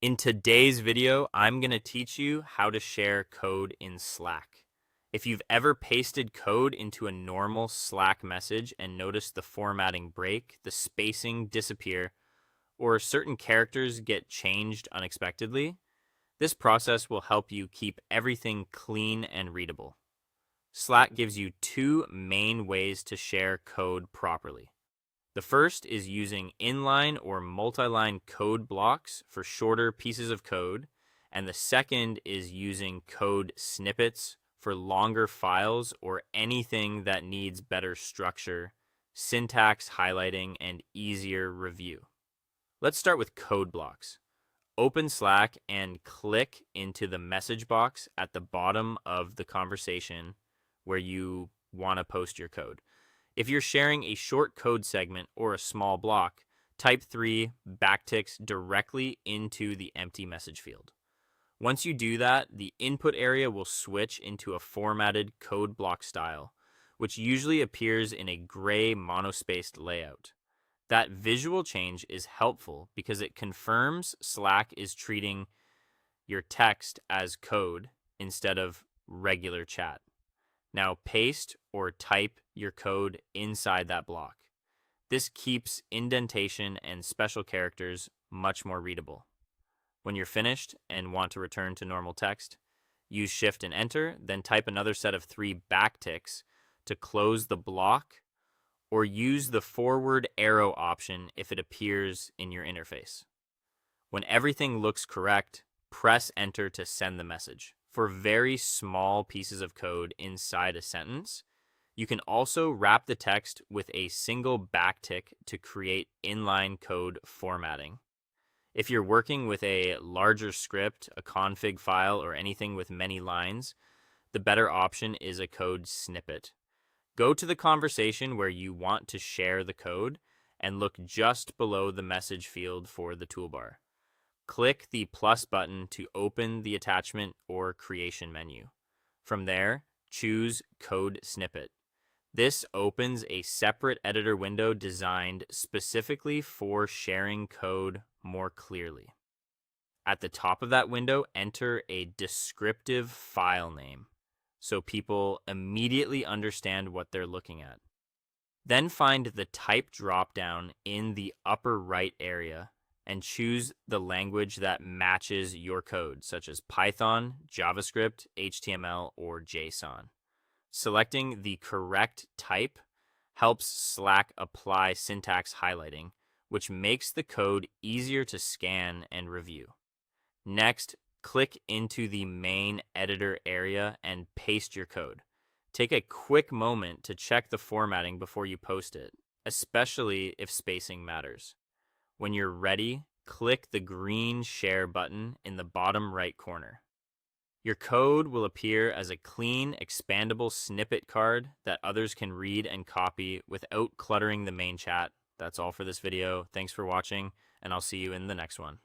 In today's video, I'm going to teach you how to share code in Slack. If you've ever pasted code into a normal Slack message and noticed the formatting break, the spacing disappear, or certain characters get changed unexpectedly, this process will help you keep everything clean and readable. Slack gives you two main ways to share code properly. The first is using inline or multi-line code blocks for shorter pieces of code, and the second is using code snippets for longer files or anything that needs better structure, syntax highlighting, and easier review. Let's start with code blocks. Open Slack and click into the message box at the bottom of the conversation where you want to post your code. If you're sharing a short code segment or a small block, type 3 backticks directly into the empty message field. Once you do that, the input area will switch into a formatted code block style, which usually appears in a gray monospaced layout. That visual change is helpful because it confirms Slack is treating your text as code instead of regular chat. Now paste or type your code inside that block. This keeps indentation and special characters much more readable. When you're finished and want to return to normal text, use Shift and Enter, then type another set of 3 backticks to close the block, or use the forward arrow option if it appears in your interface. When everything looks correct, press Enter to send the message. For very small pieces of code inside a sentence, you can also wrap the text with a single backtick to create inline code formatting. If you're working with a larger script, a config file, or anything with many lines, the better option is a code snippet. Go to the conversation where you want to share the code and look just below the message field for the toolbar. Click the plus button to open the attachment or creation menu. From there, choose Code Snippet. This opens a separate editor window designed specifically for sharing code more clearly. At the top of that window, enter a descriptive file name so people immediately understand what they're looking at. Then find the type dropdown in the upper right area and choose the language that matches your code, such as Python, JavaScript, HTML, or JSON. Selecting the correct type helps Slack apply syntax highlighting, which makes the code easier to scan and review. Next, click into the main editor area and paste your code. Take a quick moment to check the formatting before you post it, especially if spacing matters. When you're ready, click the green Share button in the bottom right corner. Your code will appear as a clean, expandable snippet card that others can read and copy without cluttering the main chat. That's all for this video. Thanks for watching, and I'll see you in the next one.